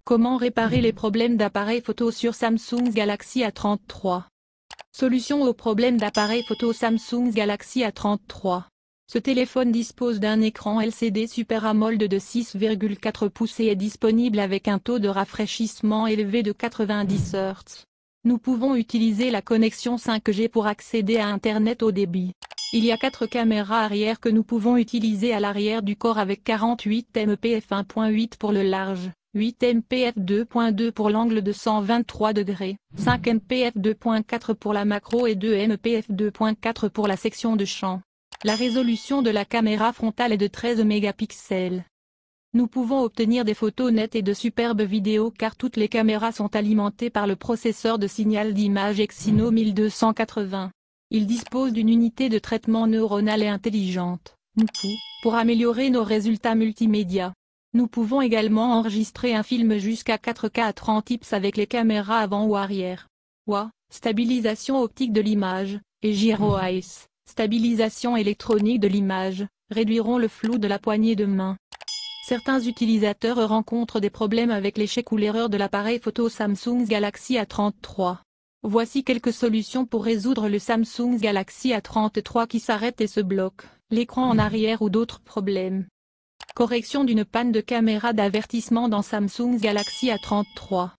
Comment réparer les problèmes d'appareil photo sur Samsung Galaxy A33? Solution aux problèmes d'appareil photo Samsung Galaxy A33. Ce téléphone dispose d'un écran LCD Super AMOLED de 6,4 pouces et est disponible avec un taux de rafraîchissement élevé de 90 Hz. Nous pouvons utiliser la connexion 5G pour accéder à Internet haut débit. Il y a 4 caméras arrière que nous pouvons utiliser à l'arrière du corps avec 48 MP f1.8 pour le large, 8 MP f2.2 pour l'angle de 123 degrés, 5 MP f2.4 pour la macro et 2 MP f2.4 pour la section de champ. La résolution de la caméra frontale est de 13 mégapixels. Nous pouvons obtenir des photos nettes et de superbes vidéos car toutes les caméras sont alimentées par le processeur de signal d'image Exynos 1280. Il dispose d'une unité de traitement neuronal et intelligente, NPU, pour améliorer nos résultats multimédia. Nous pouvons également enregistrer un film jusqu'à 4K à 30 fps avec les caméras avant ou arrière. WA, stabilisation optique de l'image, et GyrOIS, stabilisation électronique de l'image, réduiront le flou de la poignée de main. Certains utilisateurs rencontrent des problèmes avec l'échec ou l'erreur de l'appareil photo Samsung Galaxy A33. Voici quelques solutions pour résoudre le Samsung Galaxy A33 qui s'arrête et se bloque, l'écran en arrière ou d'autres problèmes. Correction d'une panne de caméra d'avertissement dans Samsung Galaxy A33.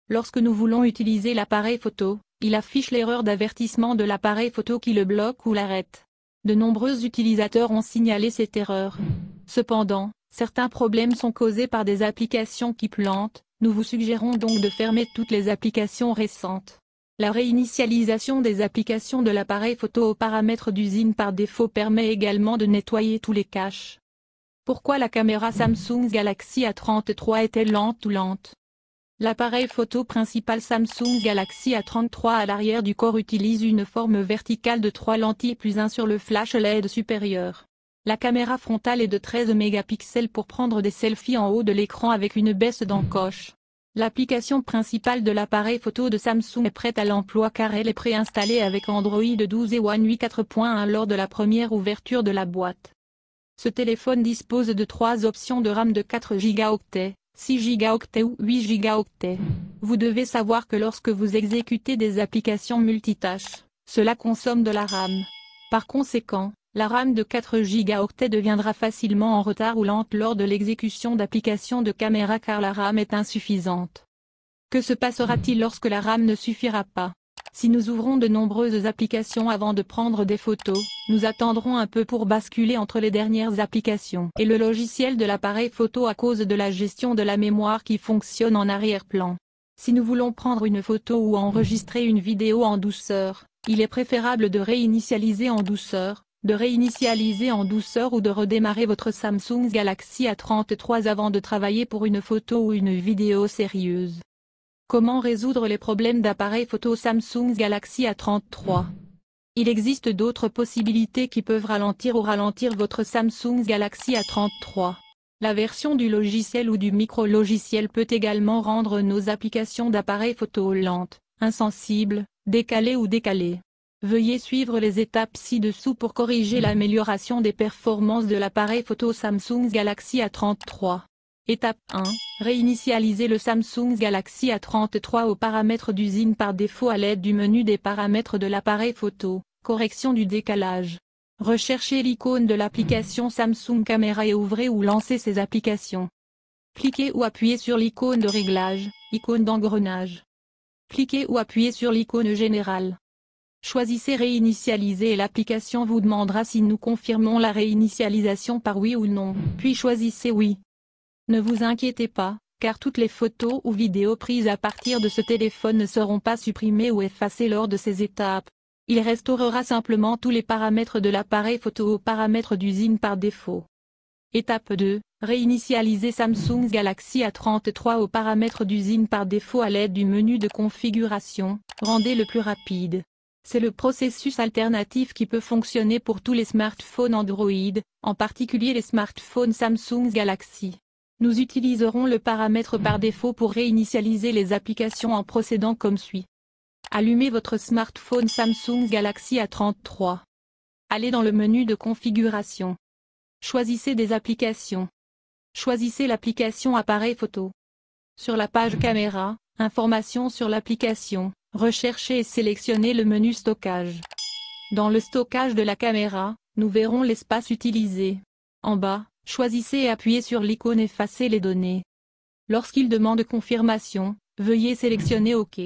Lorsque nous voulons utiliser l'appareil photo, il affiche l'erreur d'avertissement de l'appareil photo qui le bloque ou l'arrête. De nombreux utilisateurs ont signalé cette erreur. Cependant, certains problèmes sont causés par des applications qui plantent, nous vous suggérons donc de fermer toutes les applications récentes. La réinitialisation des applications de l'appareil photo aux paramètres d'usine par défaut permet également de nettoyer tous les caches. Pourquoi la caméra Samsung Galaxy A33 est-elle lente ou lente? L'appareil photo principal Samsung Galaxy A33 à l'arrière du corps utilise une forme verticale de 3 lentilles plus 1 sur le flash LED supérieur. La caméra frontale est de 13 mégapixels pour prendre des selfies en haut de l'écran avec une baisse d'encoche. L'application principale de l'appareil photo de Samsung est prête à l'emploi car elle est préinstallée avec Android 12 et One UI 4.1 lors de la première ouverture de la boîte. Ce téléphone dispose de 3 options de RAM de 4 Go, 6 Go ou 8 Go. Vous devez savoir que lorsque vous exécutez des applications multitâches, cela consomme de la RAM. Par conséquent, la RAM de 4 Go deviendra facilement en retard ou lente lors de l'exécution d'applications de caméra car la RAM est insuffisante. Que se passera-t-il lorsque la RAM ne suffira pas? Si nous ouvrons de nombreuses applications avant de prendre des photos, nous attendrons un peu pour basculer entre les dernières applications et le logiciel de l'appareil photo à cause de la gestion de la mémoire qui fonctionne en arrière-plan. Si nous voulons prendre une photo ou enregistrer une vidéo en douceur, il est préférable de réinitialiser en douceur ou de redémarrer votre Samsung Galaxy A33 avant de travailler pour une photo ou une vidéo sérieuse. Comment résoudre les problèmes d'appareil photo Samsung Galaxy A33? Il existe d'autres possibilités qui peuvent ralentir votre Samsung Galaxy A33. La version du logiciel ou du micro-logiciel peut également rendre nos applications d'appareil photo lentes, insensibles, décalées ou décalées. Veuillez suivre les étapes ci-dessous pour corriger l'amélioration des performances de l'appareil photo Samsung Galaxy A33. Étape 1. Réinitialiser le Samsung Galaxy A33 aux paramètres d'usine par défaut à l'aide du menu des paramètres de l'appareil photo, correction du décalage. Recherchez l'icône de l'application Samsung Caméra et ouvrez ou lancez ces applications. Cliquez ou appuyez sur l'icône de réglage, icône d'engrenage. Cliquez ou appuyez sur l'icône générale. Choisissez réinitialiser et l'application vous demandera si nous confirmons la réinitialisation par oui ou non, puis choisissez oui. Ne vous inquiétez pas, car toutes les photos ou vidéos prises à partir de ce téléphone ne seront pas supprimées ou effacées lors de ces étapes. Il restaurera simplement tous les paramètres de l'appareil photo aux paramètres d'usine par défaut. Étape 2. Réinitialiser Samsung Galaxy A33 aux paramètres d'usine par défaut à l'aide du menu de configuration, rendez-le plus rapide. C'est le processus alternatif qui peut fonctionner pour tous les smartphones Android, en particulier les smartphones Samsung Galaxy. Nous utiliserons le paramètre par défaut pour réinitialiser les applications en procédant comme suit. Allumez votre smartphone Samsung Galaxy A33. Allez dans le menu de configuration. Choisissez des applications. Choisissez l'application appareil photo. Sur la page caméra, informations sur l'application, recherchez et sélectionnez le menu stockage. Dans le stockage de la caméra, nous verrons l'espace utilisé. En bas, choisissez et appuyez sur l'icône Effacer les données. Lorsqu'il demande confirmation, veuillez sélectionner OK.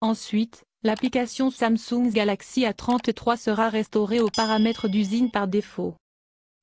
Ensuite, l'application Samsung Galaxy A33 sera restaurée aux paramètres d'usine par défaut.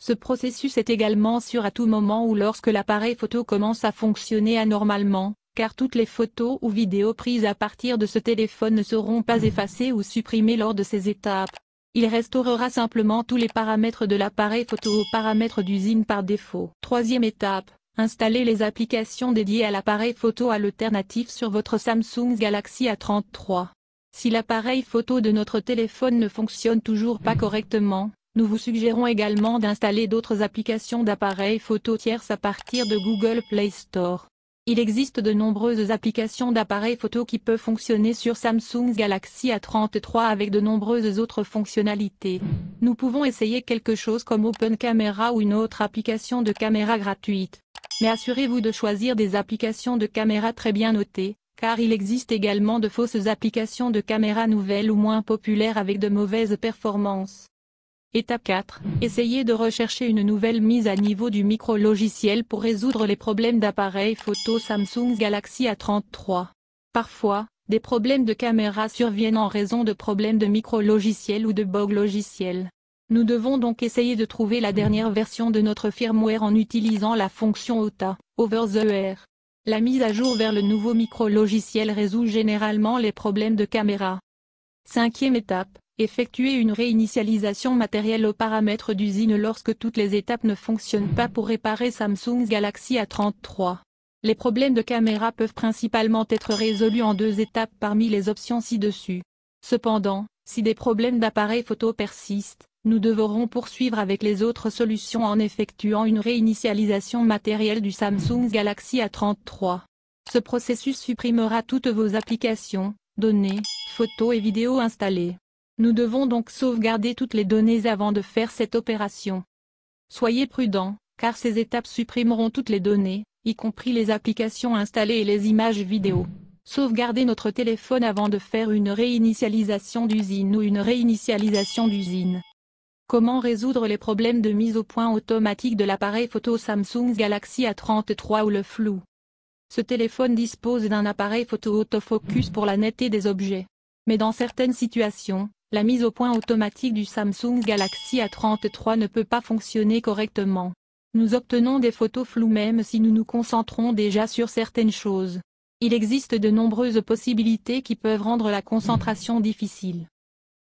Ce processus est également sûr à tout moment ou lorsque l'appareil photo commence à fonctionner anormalement, car toutes les photos ou vidéos prises à partir de ce téléphone ne seront pas effacées ou supprimées lors de ces étapes. Il restaurera simplement tous les paramètres de l'appareil photo aux paramètres d'usine par défaut. Troisième étape, installez les applications dédiées à l'appareil photo à l'alternative sur votre Samsung Galaxy A33. Si l'appareil photo de notre téléphone ne fonctionne toujours pas correctement, nous vous suggérons également d'installer d'autres applications d'appareils photo tierces à partir de Google Play Store. Il existe de nombreuses applications d'appareils photo qui peuvent fonctionner sur Samsung Galaxy A33 avec de nombreuses autres fonctionnalités. Nous pouvons essayer quelque chose comme Open Camera ou une autre application de caméra gratuite. Mais assurez-vous de choisir des applications de caméra très bien notées, car il existe également de fausses applications de caméra nouvelles ou moins populaires avec de mauvaises performances. Étape 4. Essayez de rechercher une nouvelle mise à niveau du micro-logiciel pour résoudre les problèmes d'appareil photo Samsung Galaxy A33. Parfois, des problèmes de caméra surviennent en raison de problèmes de micro-logiciel ou de bugs logiciels. Nous devons donc essayer de trouver la dernière version de notre firmware en utilisant la fonction OTA, Over the Air. La mise à jour vers le nouveau micro-logiciel résout généralement les problèmes de caméra. Cinquième étape. Effectuer une réinitialisation matérielle aux paramètres d'usine lorsque toutes les étapes ne fonctionnent pas pour réparer Samsung Galaxy A33. Les problèmes de caméra peuvent principalement être résolus en 2 étapes parmi les options ci-dessus. Cependant, si des problèmes d'appareil photo persistent, nous devrons poursuivre avec les autres solutions en effectuant une réinitialisation matérielle du Samsung Galaxy A33. Ce processus supprimera toutes vos applications, données, photos et vidéos installées. Nous devons donc sauvegarder toutes les données avant de faire cette opération. Soyez prudents, car ces étapes supprimeront toutes les données, y compris les applications installées et les images vidéo. Sauvegardez notre téléphone avant de faire une réinitialisation d'usine ou une réinitialisation d'usine. Comment résoudre les problèmes de mise au point automatique de l'appareil photo Samsung Galaxy A33 ou le flou? Ce téléphone dispose d'un appareil photo autofocus pour la netteté des objets. Mais dans certaines situations, la mise au point automatique du Samsung Galaxy A33 ne peut pas fonctionner correctement. Nous obtenons des photos floues même si nous nous concentrons déjà sur certaines choses. Il existe de nombreuses possibilités qui peuvent rendre la concentration difficile.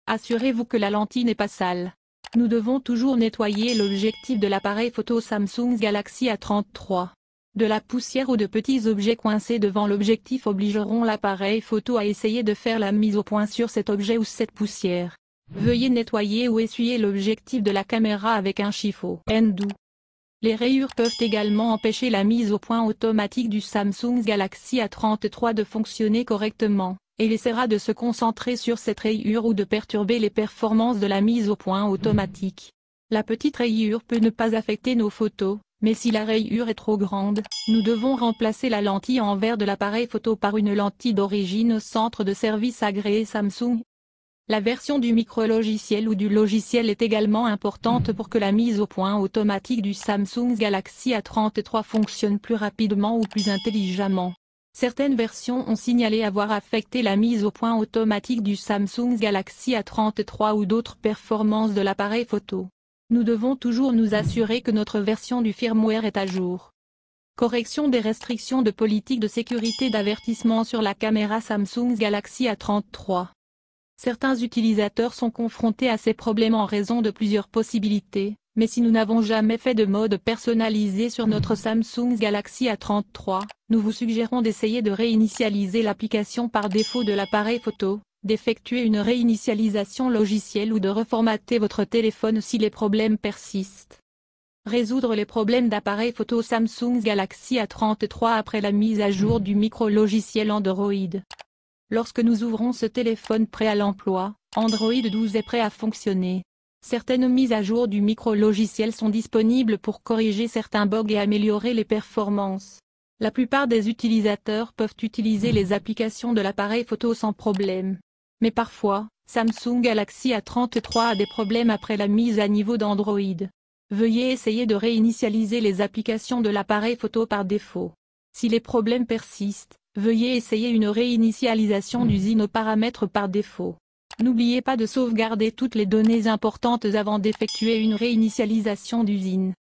Assurez-vous que la lentille n'est pas sale. Nous devons toujours nettoyer l'objectif de l'appareil photo Samsung Galaxy A33. De la poussière ou de petits objets coincés devant l'objectif obligeront l'appareil photo à essayer de faire la mise au point sur cet objet ou cette poussière. Veuillez nettoyer ou essuyer l'objectif de la caméra avec un chiffon doux. Les rayures peuvent également empêcher la mise au point automatique du Samsung Galaxy A33 de fonctionner correctement, et essaiera de se concentrer sur cette rayure ou de perturber les performances de la mise au point automatique. La petite rayure peut ne pas affecter nos photos, mais si la rayure est trop grande, nous devons remplacer la lentille en verre de l'appareil photo par une lentille d'origine au centre de service agréé Samsung. La version du micro-logiciel ou du logiciel est également importante pour que la mise au point automatique du Samsung Galaxy A33 fonctionne plus rapidement ou plus intelligemment. Certaines versions ont signalé avoir affecté la mise au point automatique du Samsung Galaxy A33 ou d'autres performances de l'appareil photo. Nous devons toujours nous assurer que notre version du firmware est à jour. Correction des restrictions de politique de sécurité d'avertissement sur la caméra Samsung Galaxy A33. Certains utilisateurs sont confrontés à ces problèmes en raison de plusieurs possibilités, mais si nous n'avons jamais fait de mode personnalisé sur notre Samsung Galaxy A33, nous vous suggérons d'essayer de réinitialiser l'application par défaut de l'appareil photo, d'effectuer une réinitialisation logicielle ou de reformater votre téléphone si les problèmes persistent. Résoudre les problèmes d'appareil photo Samsung Galaxy A33 après la mise à jour du micro-logiciel Android. Lorsque nous ouvrons ce téléphone prêt à l'emploi, Android 12 est prêt à fonctionner. Certaines mises à jour du micro-logiciel sont disponibles pour corriger certains bugs et améliorer les performances. La plupart des utilisateurs peuvent utiliser les applications de l'appareil photo sans problème. Mais parfois, Samsung Galaxy A33 a des problèmes après la mise à niveau d'Android. Veuillez essayer de réinitialiser les applications de l'appareil photo par défaut. Si les problèmes persistent, veuillez essayer une réinitialisation d'usine aux paramètres par défaut. N'oubliez pas de sauvegarder toutes les données importantes avant d'effectuer une réinitialisation d'usine.